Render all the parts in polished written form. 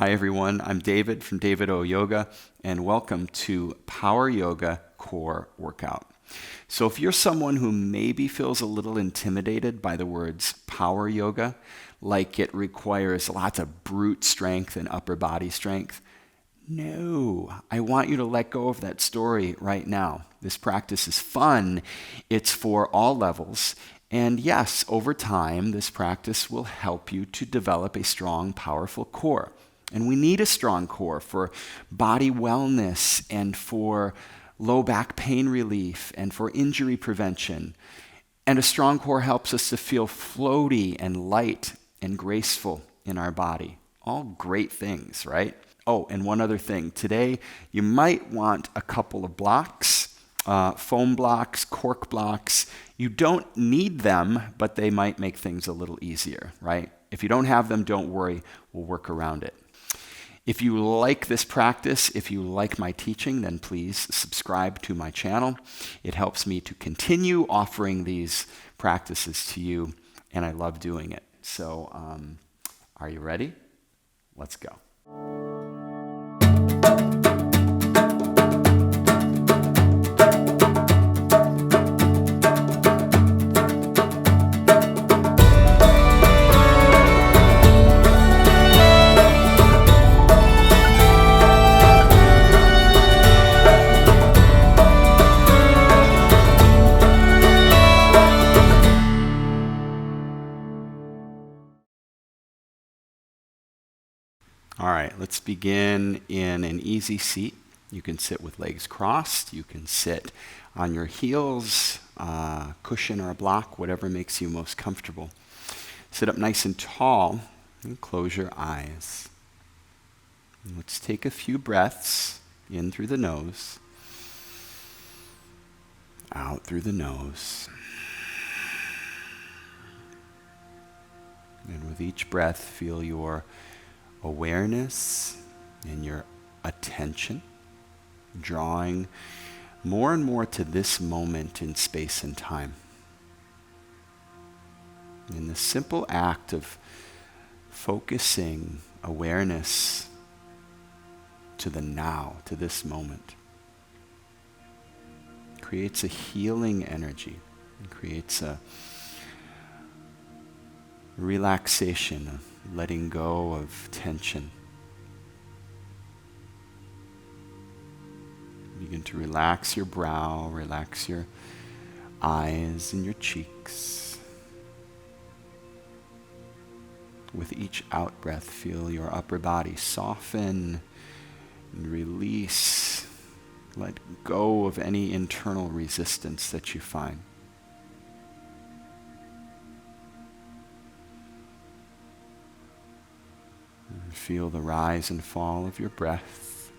Hi everyone, I'm David from davidoyoga, and welcome to Power Yoga Core Workout. So if you're someone who maybe feels a little intimidated by the words power yoga, like it requires lots of brute strength and upper body strength, no, I want you to let go of that story right now. This practice is fun. It's for all levels. And yes, over time, this practice will help you to develop a strong, powerful core. And we need a strong core for body wellness and for low back pain relief and for injury prevention. And a strong core helps us to feel floaty and light and graceful in our body. All great things, right? Oh, and one other thing. Today, you might want a couple of blocks, foam blocks, cork blocks. You don't need them, but they might make things a little easier, right? If you don't have them, don't worry. We'll work around it. If you like this practice, if you like my teaching, then please subscribe to my channel. It helps me to continue offering these practices to you, and I love doing it. So, are you ready? Let's go. All right, let's begin in an easy seat. You can sit with legs crossed. You can sit on your heels, cushion or a block, whatever makes you most comfortable. Sit up nice and tall and close your eyes. And let's take a few breaths in through the nose, out through the nose. And with each breath, feel your awareness and your attention drawing more and more to this moment in space and time. In the simple act of focusing awareness to the now, to this moment, creates a healing energy. It creates a relaxation, of letting go of tension. Begin to relax your brow, relax your eyes and your cheeks. With each out breath, feel your upper body soften and release. Let go of any internal resistance that you find. And feel the rise and fall of your breath.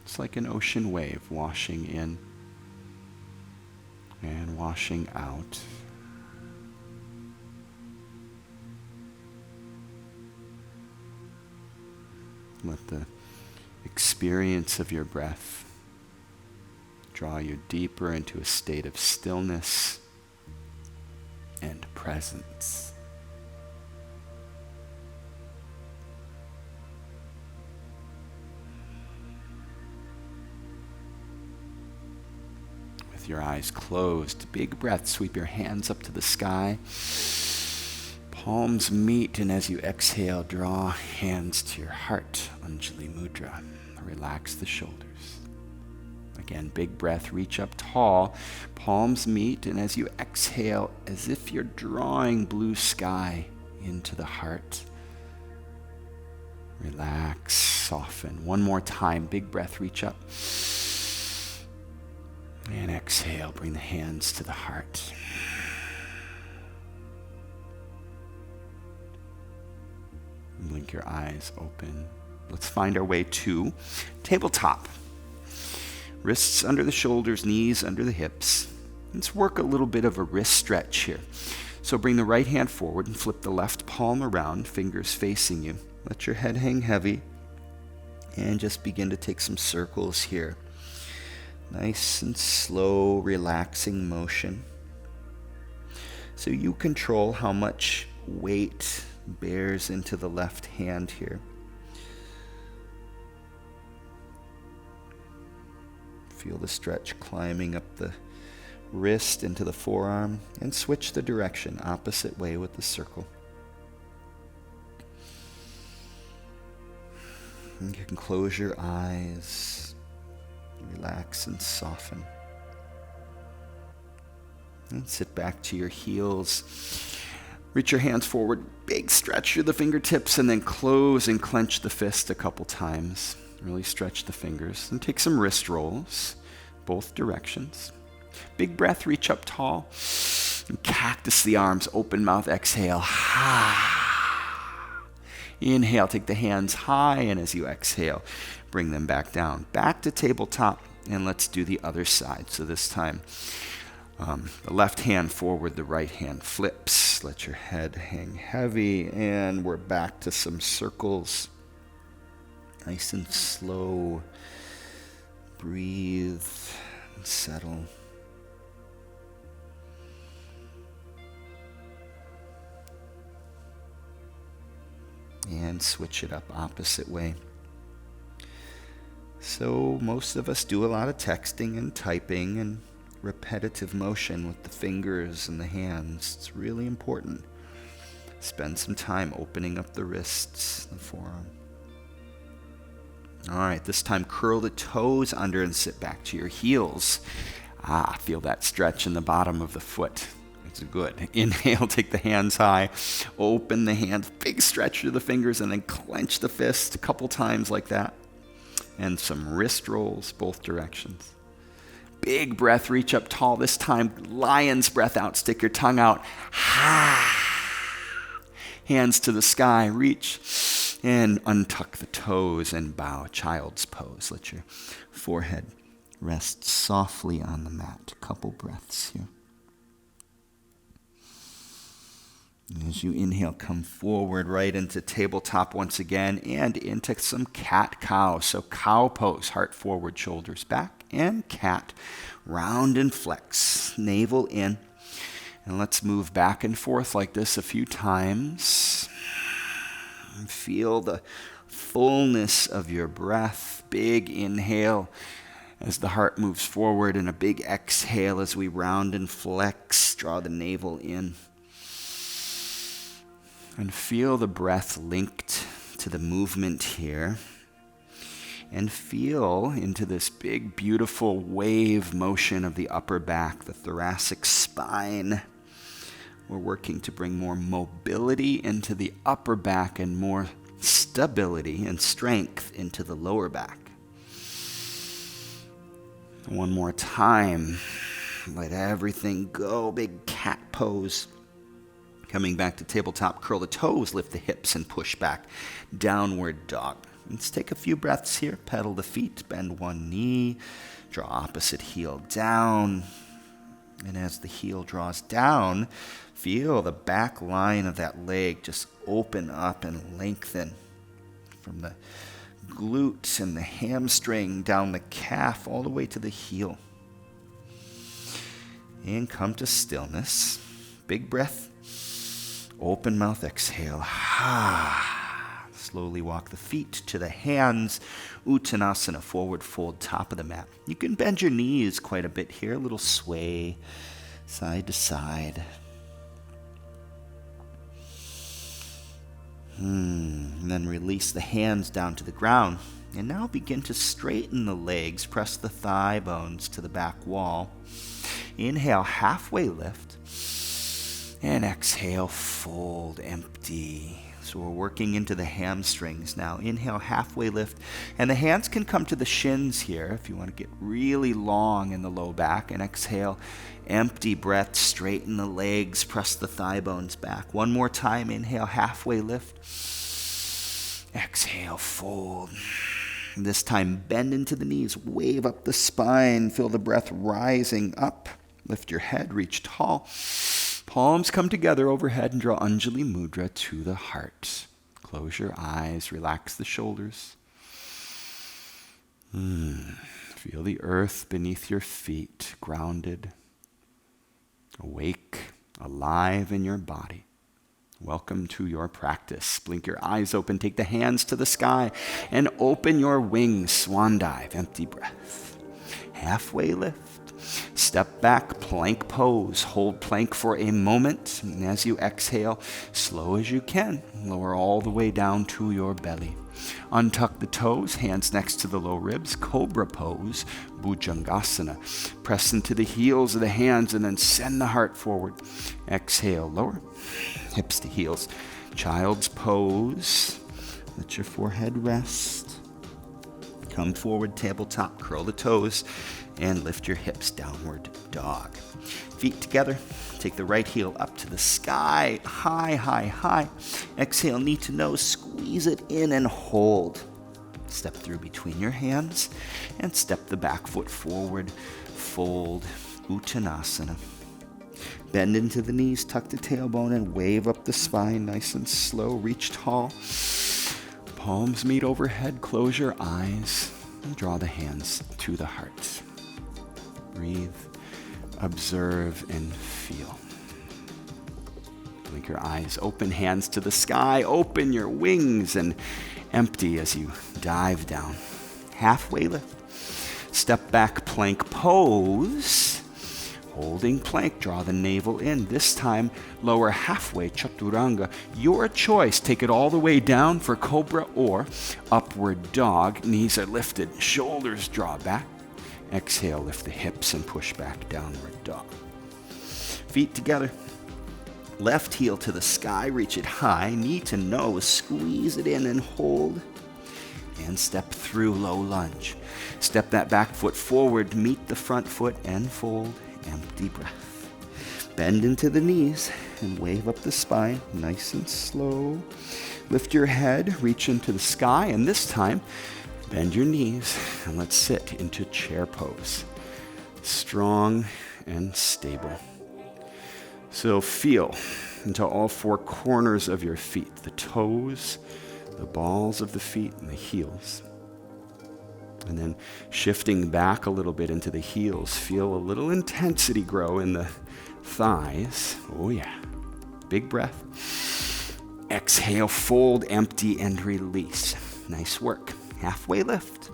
It's like an ocean wave washing in and washing out. Let the experience of your breath draw you deeper into a state of stillness and presence. With your eyes closed, big breath, sweep your hands up to the sky. Palms meet, and as you exhale, draw hands to your heart, Anjali Mudra. Relax the shoulders. Again, big breath, reach up tall. Palms meet, and as you exhale, as if you're drawing blue sky into the heart, relax, soften. One more time, big breath, reach up. And exhale, bring the hands to the heart. Blink your eyes open. Let's find our way to tabletop. Wrists under the shoulders, knees under the hips. Let's work a little bit of a wrist stretch here. So bring the right hand forward and flip the left palm around, fingers facing you. Let your head hang heavy and just begin to take some circles here. Nice and slow, relaxing motion. So you control how much weight bears into the left hand here. Feel the stretch climbing up the wrist into the forearm, and switch the direction, opposite way with the circle. And you can close your eyes, relax and soften. And sit back to your heels. Reach your hands forward, big stretch through the fingertips, and then close and clench the fist a couple times. Really stretch the fingers. And take some wrist rolls, both directions. Big breath, reach up tall. And cactus the arms, open mouth, exhale. Inhale, take the hands high, and as you exhale, bring them back down. Back to tabletop, and let's do the other side. So this time, the left hand forward, the right hand flips. Let your head hang heavy, and we're back to some circles. Nice and slow. Breathe and settle. And switch it up opposite way. So most of us do a lot of texting and typing and repetitive motion with the fingers and the hands. It's really important. Spend some time opening up the wrists, the forearm. All right, this time curl the toes under and sit back to your heels. Feel that stretch in the bottom of the foot. It's good. Inhale, take the hands high, open the hands, big stretch through the fingers, and then clench the fist a couple times like that. And some wrist rolls, both directions. Big breath, reach up tall. This time, lion's breath out, stick your tongue out. Hands to the sky, reach, and untuck the toes and bow, child's pose. Let your forehead rest softly on the mat. A couple breaths here. As you inhale, come forward right into tabletop once again and into some cat-cow. So cow pose, heart forward, shoulders back, and cat. Round and flex, navel in. And let's move back and forth like this a few times. And feel the fullness of your breath. Big inhale as the heart moves forward, and a big exhale as we round and flex. Draw the navel in. And feel the breath linked to the movement here. And feel into this big, beautiful wave motion of the upper back, the thoracic spine. We're working to bring more mobility into the upper back and more stability and strength into the lower back. One more time. Let everything go. Big cat pose. Coming back to tabletop, curl the toes, lift the hips, and push back. Downward dog. Let's take a few breaths here. Pedal the feet, bend one knee, draw opposite heel down. And as the heel draws down, feel the back line of that leg just open up and lengthen from the glute and the hamstring down the calf all the way to the heel. And come to stillness. Big breath. Open mouth, exhale. Slowly walk the feet to the hands. Uttanasana, forward fold, top of the mat. You can bend your knees quite a bit here. A little sway, side to side. And then release the hands down to the ground. And now begin to straighten the legs. Press the thigh bones to the back wall. Inhale, halfway lift. And exhale, fold, empty. So we're working into the hamstrings now. Inhale, halfway lift. And the hands can come to the shins here if you want to get really long in the low back. And exhale, empty breath, straighten the legs, press the thigh bones back. One more time, inhale, halfway lift. Exhale, fold. And this time, bend into the knees, wave up the spine, feel the breath rising up. Lift your head, reach tall. Palms come together overhead and draw Anjali Mudra to the heart. Close your eyes, relax the shoulders. Feel the earth beneath your feet, grounded, awake, alive in your body. Welcome to your practice. Blink your eyes open, take the hands to the sky, and open your wings. Swan dive, empty breath. Halfway lift. Step back, plank pose. Hold plank for a moment. And as you exhale, slow as you can, lower all the way down to your belly. Untuck the toes, hands next to the low ribs, cobra pose, bhujangasana. Press into the heels of the hands and then send the heart forward. Exhale, lower, hips to heels. Child's pose. Let your forehead rest. Come forward, tabletop, curl the toes, and lift your hips, downward dog. Feet together. Take the right heel up to the sky, high, high, high. Exhale, knee to nose, squeeze it in and hold. Step through between your hands and step the back foot forward, fold, Uttanasana. Bend into the knees, tuck the tailbone and wave up the spine, nice and slow, reach tall. Palms meet overhead, close your eyes and draw the hands to the heart. Breathe. Observe and feel. Blink your eyes, open hands to the sky, open your wings and empty as you dive down. Halfway lift. Step back, plank pose. Holding plank, draw the navel in. This time, lower halfway, chaturanga. Your choice. Take it all the way down for cobra or upward dog. Knees are lifted, shoulders draw back. Exhale, lift the hips and push back, downward dog. Feet together. Left heel to the sky, reach it high, knee to nose, squeeze it in and hold. And step through low lunge. Step that back foot forward, meet the front foot and fold, empty breath. Bend into the knees and wave up the spine, nice and slow. Lift your head, reach into the sky, and this time, bend your knees and let's sit into chair pose. Strong and stable. So feel into all four corners of your feet, the toes, the balls of the feet, and the heels. And then shifting back a little bit into the heels, feel a little intensity grow in the thighs. Oh yeah. Big breath. Exhale, fold, empty, and release. Nice work. Halfway lift.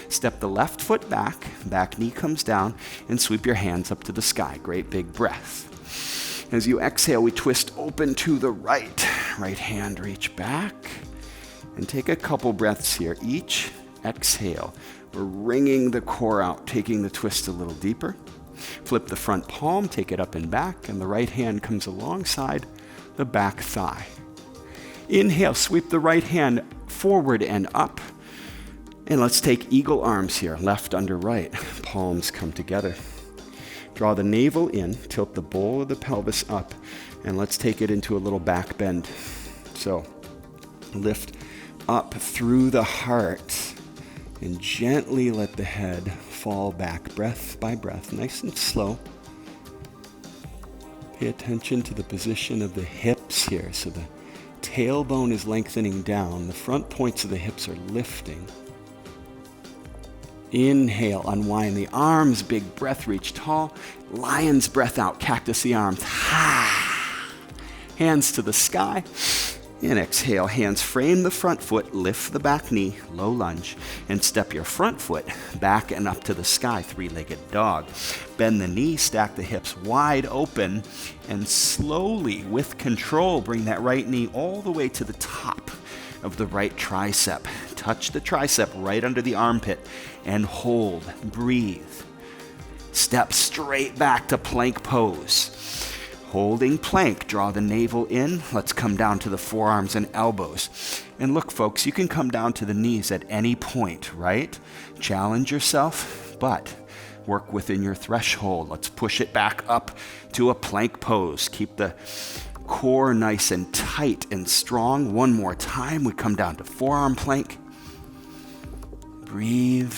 Step the left foot back, back knee comes down, and sweep your hands up to the sky. Great big breath. As you exhale, we twist open to the right. Right hand reach back, and take a couple breaths here. Each exhale, we're wringing the core out, taking the twist a little deeper. Flip the front palm, take it up and back, and the right hand comes alongside the back thigh. Inhale, sweep the right hand forward and up. And let's take eagle arms here, left under right. Palms come together. Draw the navel in, tilt the bowl of the pelvis up, and let's take it into a little back bend. So lift up through the heart and gently let the head fall back, breath by breath, nice and slow. Pay attention to the position of the hips here. So the tailbone is lengthening down, the front points of the hips are lifting. Inhale, unwind the arms, big breath, reach tall. Lion's breath out, cactus the arms. Ha! Hands to the sky. And exhale, hands frame the front foot, lift the back knee, low lunge, and step your front foot back and up to the sky, three-legged dog. Bend the knee, stack the hips wide open, and slowly, with control, bring that right knee all the way to the top of the right tricep. Touch the tricep right under the armpit and hold. Breathe. Step straight back to plank pose. Holding plank, draw the navel in. Let's come down to the forearms and elbows. And look, folks, you can come down to the knees at any point, right? Challenge yourself, but work within your threshold. Let's push it back up to a plank pose. Keep the core nice and tight and strong. One more time. We come down to forearm plank. Breathe.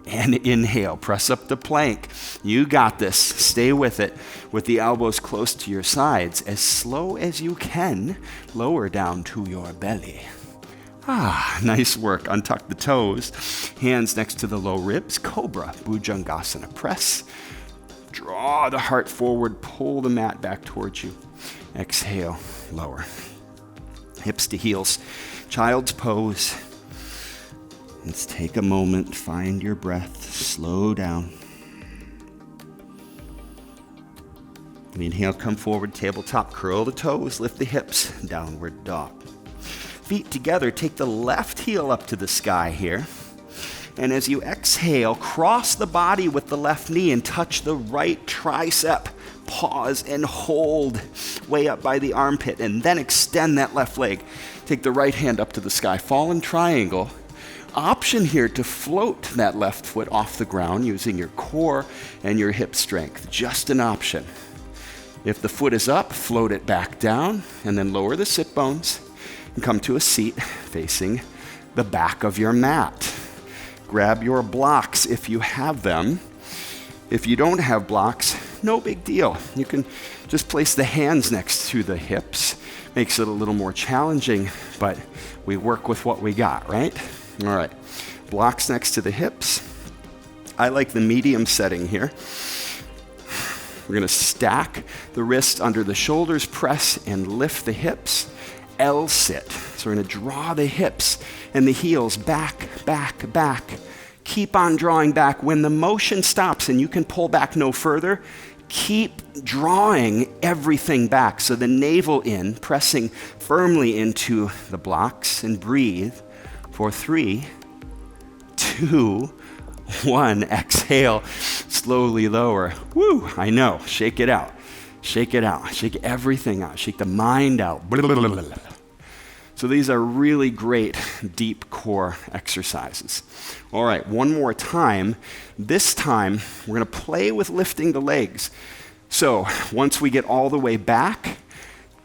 And inhale, press up the plank. You got this. Stay with it with the elbows close to your sides. As slow as you can, lower down to your belly. Nice work. Untuck the toes. Hands next to the low ribs. Cobra, bhujangasana. Press. Draw the heart forward. Pull the mat back towards you. Exhale, lower. Hips to heels, child's pose. Let's take a moment, find your breath, slow down. Inhale, come forward, tabletop, curl the toes, lift the hips, downward dog. Feet together, take the left heel up to the sky here. And as you exhale, cross the body with the left knee and touch the right tricep. Pause and hold way up by the armpit, and then extend that left leg. Take the right hand up to the sky, fallen triangle. Option here to float that left foot off the ground using your core and your hip strength. Just an option. If the foot is up, float it back down, and then lower the sit bones and come to a seat facing the back of your mat. Grab your blocks if you have them. If you don't have blocks, no big deal. You can just place the hands next to the hips. Makes it a little more challenging, but we work with what we got, right? All right, blocks next to the hips. I like the medium setting here. We're gonna stack the wrists under the shoulders, press and lift the hips. L sit. So we're gonna draw the hips and the heels back, back, back. Keep on drawing back. When the motion stops and you can pull back no further, keep drawing everything back. So the navel in, pressing firmly into the blocks, and breathe for 3, 2, 1. Exhale, slowly lower. Woo, I know, shake it out. Shake it out, shake everything out, shake the mind out. So these are really great deep core exercises. All right, one more time. This time, we're gonna play with lifting the legs. So once we get all the way back,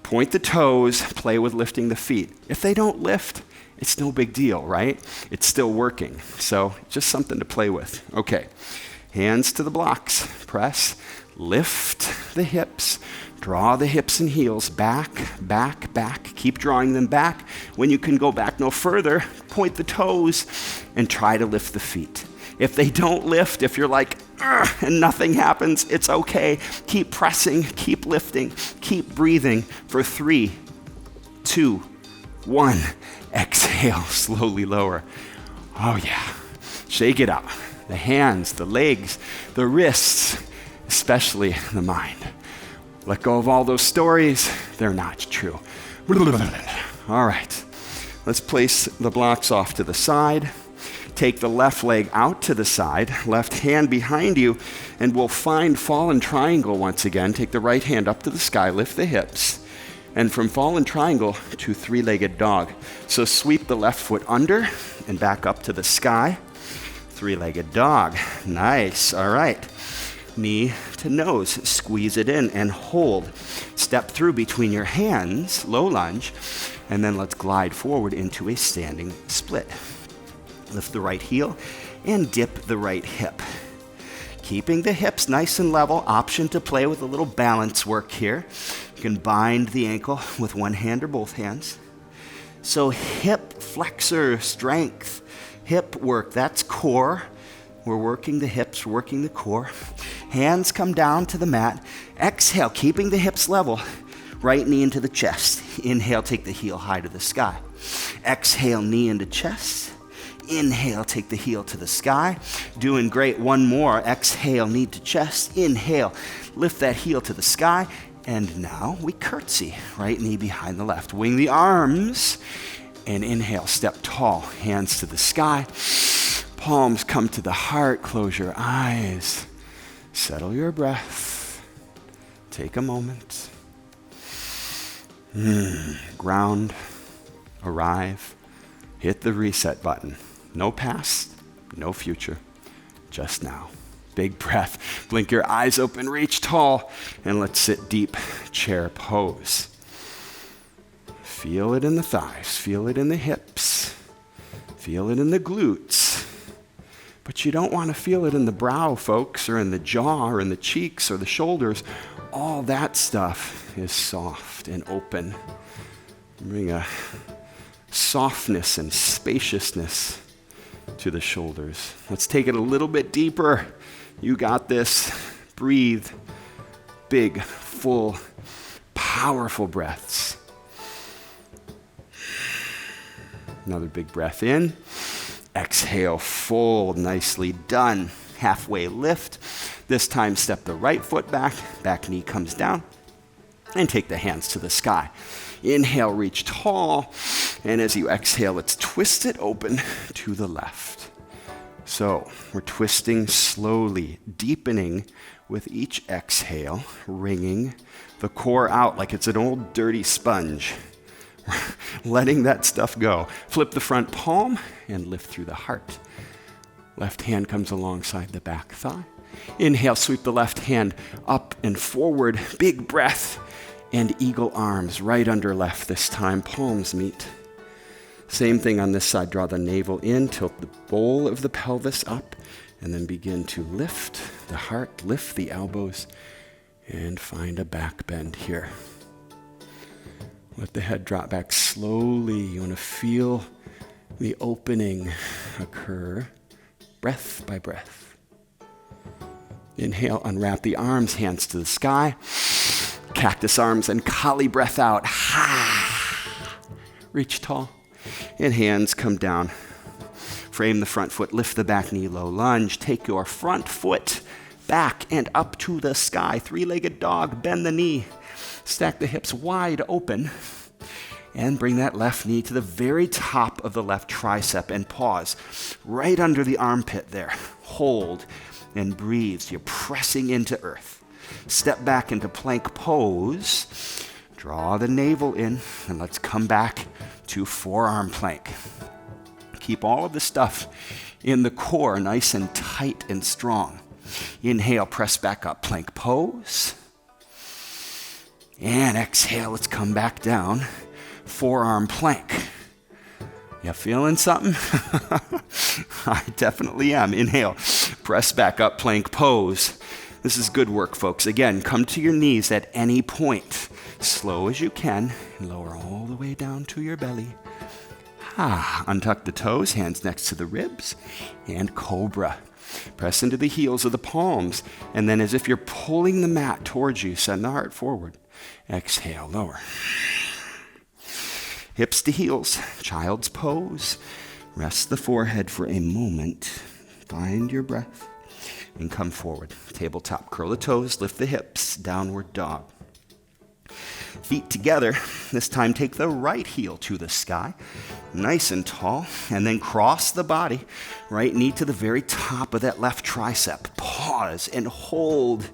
point the toes, play with lifting the feet. If they don't lift, it's no big deal, right? It's still working. So just something to play with. Okay, hands to the blocks, press, lift the hips, draw the hips and heels back, back, back. Keep drawing them back. When you can go back no further, point the toes and try to lift the feet. If they don't lift, if you're like, and nothing happens, it's okay. Keep pressing, keep lifting, keep breathing for 3, 2, 1. Exhale, slowly lower. Oh yeah, shake it out. The hands, the legs, the wrists, especially the mind. Let go of all those stories. They're not true. All right, let's place the blocks off to the side. Take the left leg out to the side, left hand behind you, and we'll find fallen triangle once again. Take the right hand up to the sky, lift the hips, and from fallen triangle to three-legged dog. So sweep the left foot under and back up to the sky. Three-legged dog. Nice. All right. Knee to nose. Squeeze it in and hold. Step through between your hands, low lunge, and then let's glide forward into a standing split. Lift the right heel and dip the right hip. Keeping the hips nice and level. Option to play with a little balance work here. You can bind the ankle with one hand or both hands. So hip flexor strength, hip work, that's core. We're working the hips, we're working the core. Hands come down to the mat. Exhale, keeping the hips level. Right knee into the chest. Inhale, take the heel high to the sky. Exhale, knee into chest. Inhale, take the heel to the sky. Doing great. One more. Exhale, knee to chest. Inhale, lift that heel to the sky. And now we curtsy. Right knee behind the left. Wing the arms. And inhale, step tall. Hands to the sky. Palms come to the heart. Close your eyes. Settle your breath. Take a moment. Ground. Arrive. Hit the reset button. No past, no future. Just now. Big breath. Blink your eyes open, reach tall, and let's sit deep chair pose. Feel it in the thighs. Feel it in the hips. Feel it in the glutes. But you don't want to feel it in the brow, folks, or in the jaw, or in the cheeks, or the shoulders. All that stuff is soft and open. Bring a softness and spaciousness to the shoulders. Let's take it a little bit deeper. You got this. Breathe. Big, full, powerful powerful breaths. Another big breath in. Exhale, fold, nicely done. Halfway lift. This time step the right foot back, back knee comes down, and take the hands to the sky. Inhale, reach tall, and as you exhale, let's twist it open to the left. So we're twisting slowly, deepening with each exhale, wringing the core out like it's an old dirty sponge. Letting that stuff go. Flip the front palm and lift through the heart. Left hand comes alongside the back thigh. Inhale, sweep the left hand up and forward. Big breath. And eagle arms right under left this time. Palms meet. Same thing on this side. Draw the navel in, tilt the bowl of the pelvis up, and then begin to lift the heart, lift the elbows, and find a back bend here. Let the head drop back slowly. You want to feel the opening occur, breath by breath. Inhale, unwrap the arms, hands to the sky. Cactus arms and Kali breath out. Ha! Reach tall. And hands come down. Frame the front foot, lift the back knee, low lunge. Take your front foot back and up to the sky. Three-legged dog, bend the knee. Stack the hips wide open. And bring that left knee to the very top of the left tricep and pause. Right under the armpit there. Hold and breathe. You're pressing into earth. Step back into plank pose. Draw the navel in, and let's come back to forearm plank. Keep all of the stuff in the core nice and tight and strong. Inhale, press back up, plank pose. And exhale, let's come back down, forearm plank. You feeling something? I definitely am. Inhale, press back up, plank pose. This is good work, folks. Again, come to your knees at any point. Slow as you can, and lower all the way down to your belly. Untuck the toes, hands next to the ribs, and cobra. Press into the heels of the palms, and then as if you're pulling the mat towards you, send the heart forward. Exhale, lower. Hips to heels, child's pose. Rest the forehead for a moment. Find your breath, and come forward. Tabletop, curl the toes, lift the hips, downward dog. Feet together. This time take the right heel to the sky, nice and tall, and then cross the body. Right knee to the very top of that left tricep. Pause and hold,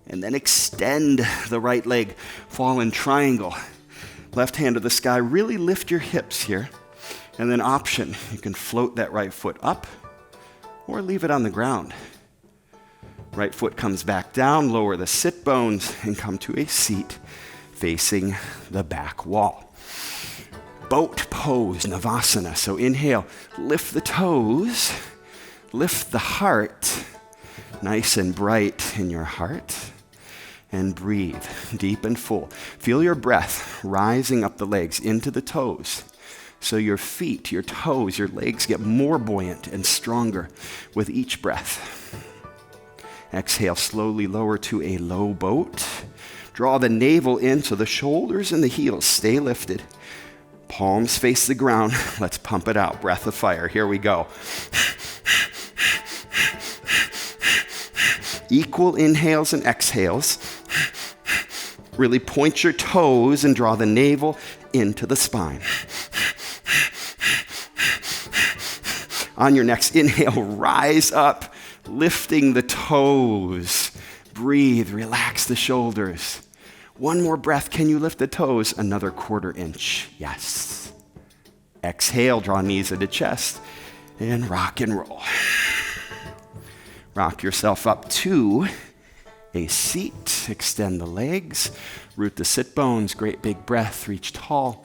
and then extend the right leg. Fall in triangle. Left hand to the sky. Really lift your hips here. And then option, you can float that right foot up or leave it on the ground. Right foot comes back down, lower the sit bones, and come to a seat facing the back wall. Boat pose, Navasana. So inhale, lift the toes, lift the heart, nice and bright in your heart, and breathe deep and full. Feel your breath rising up the legs into the toes. So your feet, your toes, your legs get more buoyant and stronger with each breath. Exhale, slowly lower to a low boat. Draw the navel in so the shoulders and the heels stay lifted. Palms face the ground. Let's pump it out. Breath of fire. Here we go. Equal inhales and exhales. Really point your toes and draw the navel into the spine. On your next inhale, rise up, lifting the toes. Breathe, relax the shoulders. One more breath. Can you lift the toes? Another 1/4 inch. Yes. Exhale, draw knees into chest, and rock and roll. Rock yourself up to a seat. Extend the legs. Root the sit bones. Great big breath. Reach tall.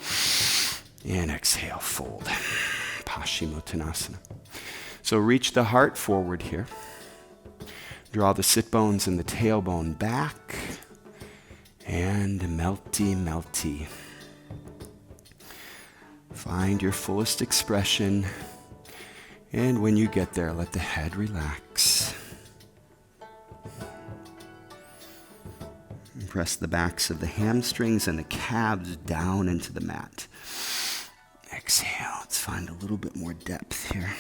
And exhale, fold. Paschimottanasana. So reach the heart forward here. Draw the sit bones and the tailbone back. And melty, melty. Find your fullest expression. And when you get there, let the head relax. Press the backs of the hamstrings and the calves down into the mat. Exhale. Let's find a little bit more depth here.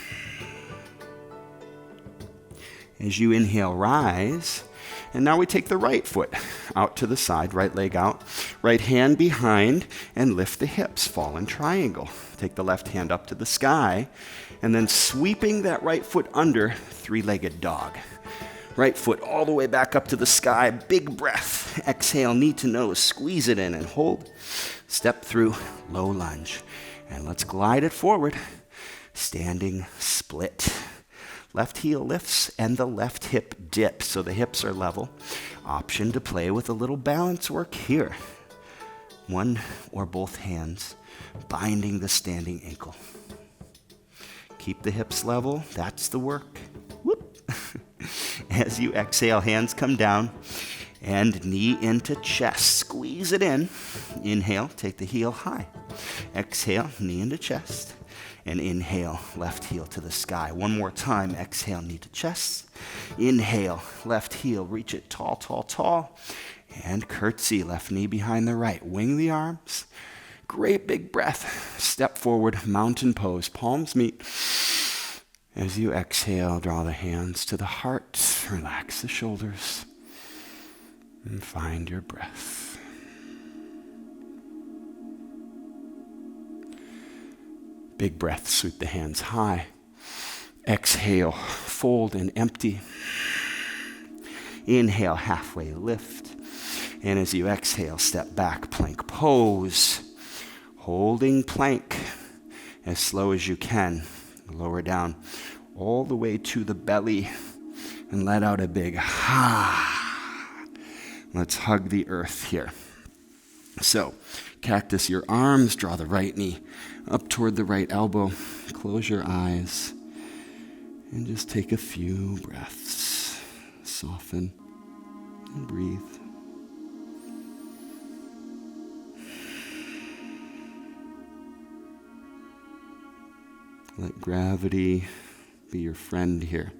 As you inhale, rise. And now we take the right foot out to the side, right leg out, right hand behind, and lift the hips, fall in triangle. Take the left hand up to the sky, and then sweeping that right foot under, three-legged dog. Right foot all the way back up to the sky, big breath. Exhale, knee to nose, squeeze it in and hold. Step through, low lunge. And let's glide it forward, standing split. Left heel lifts and the left hip dips, so the hips are level. Option to play with a little balance work here. One or both hands binding the standing ankle. Keep the hips level, that's the work. Whoop. As you exhale, hands come down and knee into chest. Squeeze it in. Inhale, take the heel high. Exhale, knee into chest. And inhale, left heel to the sky. One more time, exhale, knee to chest. Inhale, left heel, reach it tall, tall, tall. And curtsy, left knee behind the right. Wing the arms. Great big breath. Step forward, mountain pose, palms meet. As you exhale, draw the hands to the heart. Relax the shoulders. And find your breath. Big breath, sweep the hands high. Exhale, fold and empty. Inhale, halfway lift. And as you exhale, step back, plank pose. Holding plank as slow as you can. Lower down all the way to the belly and let out a big ha. Let's hug the earth here. So, cactus your arms, draw the right knee up toward the right elbow. Close your eyes and just take a few breaths. Soften and breathe. Let gravity be your friend here.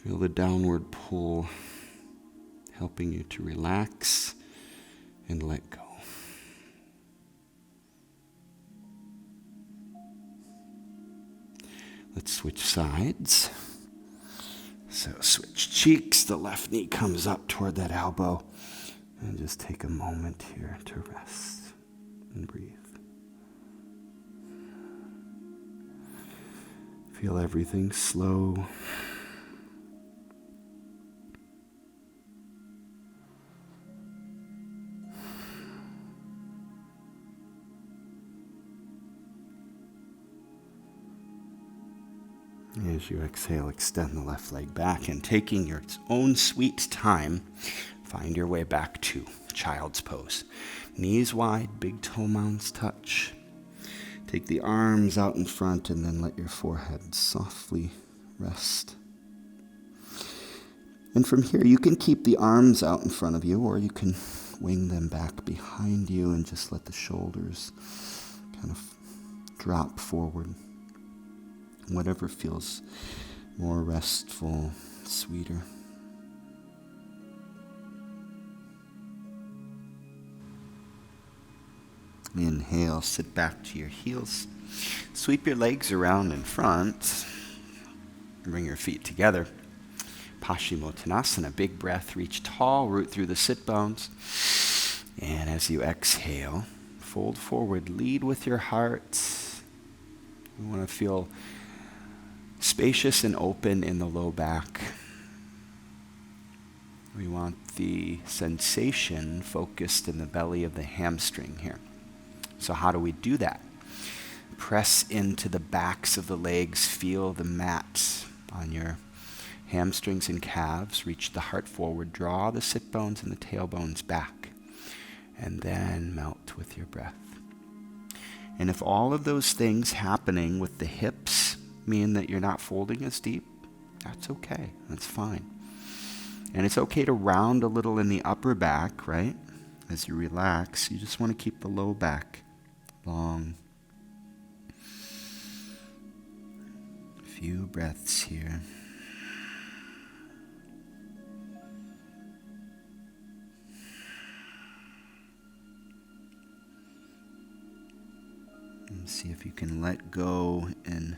Feel the downward pull helping you to relax and let go. Let's switch sides. So switch cheeks. The left knee comes up toward that elbow. And just take a moment here to rest and breathe. Feel everything slow. As you exhale, extend the left leg back, and taking your own sweet time, find your way back to child's pose. Knees wide, big toe mounds touch. Take the arms out in front and then let your forehead softly rest. And from here, you can keep the arms out in front of you, or you can wing them back behind you and just let the shoulders kind of drop forward. Whatever feels more restful, sweeter. Inhale, sit back to your heels. Sweep your legs around in front. Bring your feet together. Paschimottanasana, big breath, reach tall, root through the sit bones. And as you exhale, fold forward, lead with your heart. You want to feel spacious and open in the low back. We want the sensation focused in the belly of the hamstring here. So how do we do that? Press into the backs of the legs, feel the mat on your hamstrings and calves, reach the heart forward, draw the sit bones and the tailbones back, and then melt with your breath. And if all of those things happening with the hips mean that you're not folding as deep, that's okay, that's fine. And it's okay to round a little in the upper back, right? As you relax, you just want to keep the low back long. A few breaths here. See if you can let go and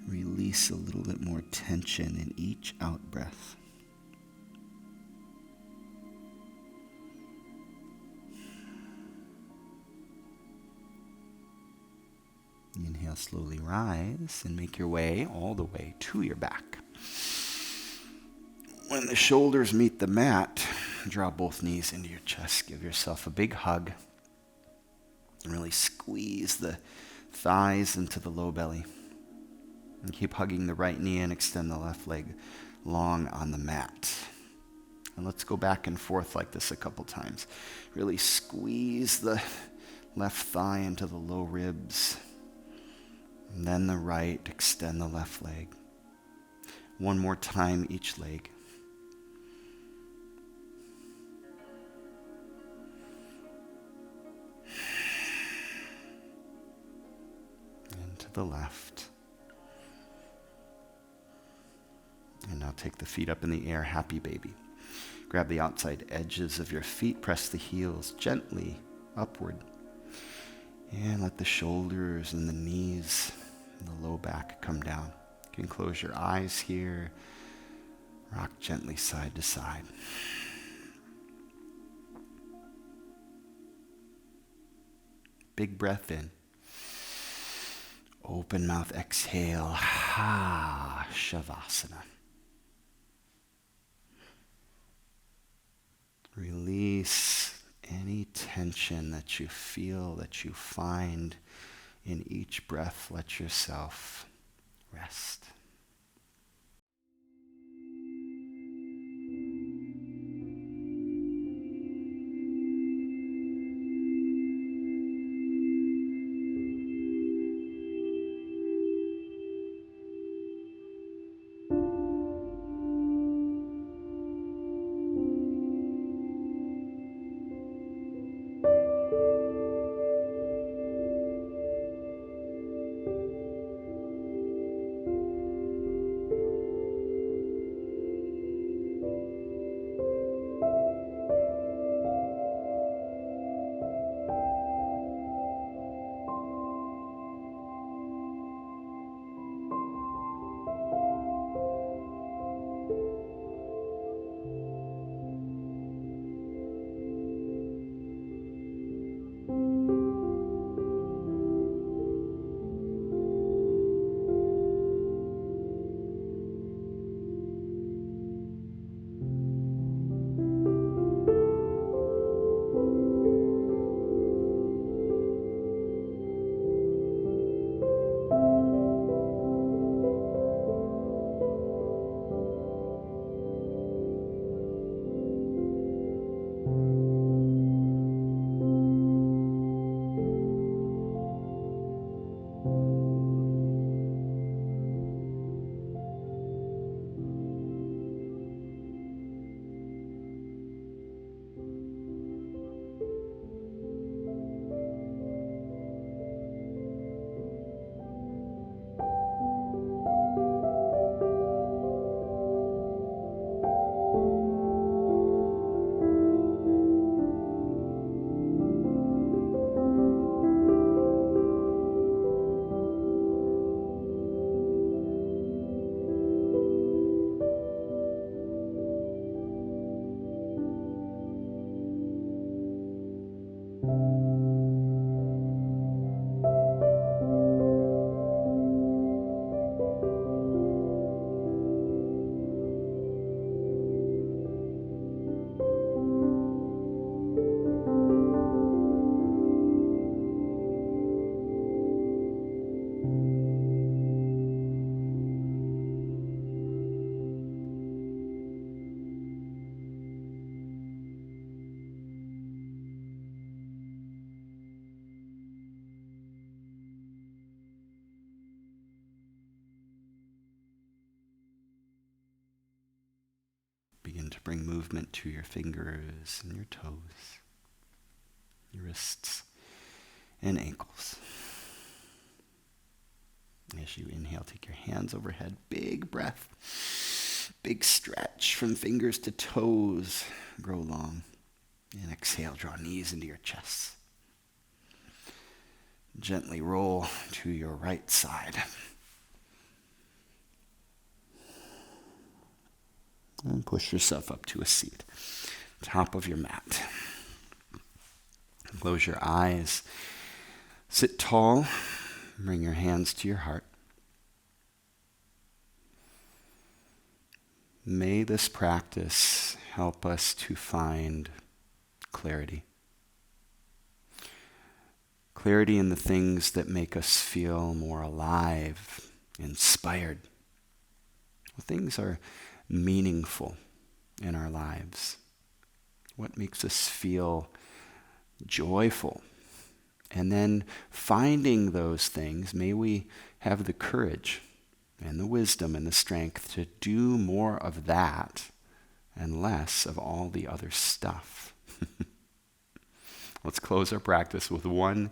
release a little bit more tension in each out breath. Inhale, slowly rise and make your way all the way to your back. When the shoulders meet the mat, draw both knees into your chest. Give yourself a big hug and really squeeze the thighs into the low belly. And keep hugging the right knee and extend the left leg long on the mat. And let's go back and forth like this a couple times. Really squeeze the left thigh into the low ribs. And then the right, extend the left leg. One more time each leg. And to the left. And now take the feet up in the air, happy baby. Grab the outside edges of your feet, press the heels gently upward. And let the shoulders and the knees and the low back come down. You can close your eyes here. Rock gently side to side. Big breath in. Open mouth, exhale. Ha, Savasana. Release any tension that you feel, that you find in each breath. Let yourself rest. Begin to bring movement to your fingers and your toes, your wrists and ankles. As you inhale, take your hands overhead, big breath, big stretch from fingers to toes, grow long. And exhale, draw knees into your chest. Gently roll to your right side. And push yourself up to a seat, top of your mat. Close your eyes. Sit tall. Bring your hands to your heart. May this practice help us to find clarity. Clarity in the things that make us feel more alive, inspired. Things are meaningful in our lives. What makes us feel joyful? And then finding those things, may we have the courage and the wisdom and the strength to do more of that and less of all the other stuff. Let's close our practice with one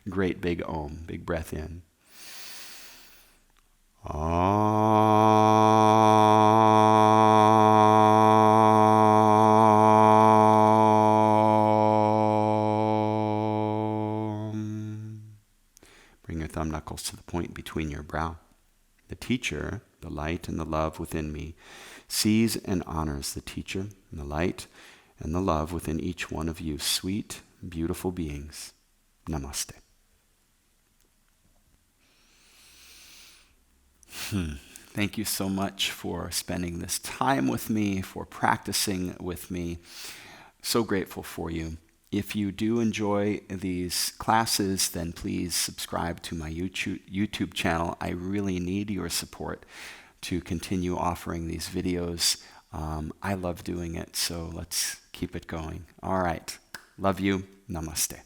great big Om. Big breath in. Om. Bring your thumb knuckles to the point between your brow. The teacher, the light and the love within me, sees and honors the teacher and the light and the love within each one of you, sweet, beautiful beings. Namaste. Thank you so much for spending this time with me, for practicing with me. So grateful for you. If you do enjoy these classes, then please subscribe to my YouTube channel. I really need your support to continue offering these videos. I love doing it, so let's keep it going. All right. Love you. Namaste.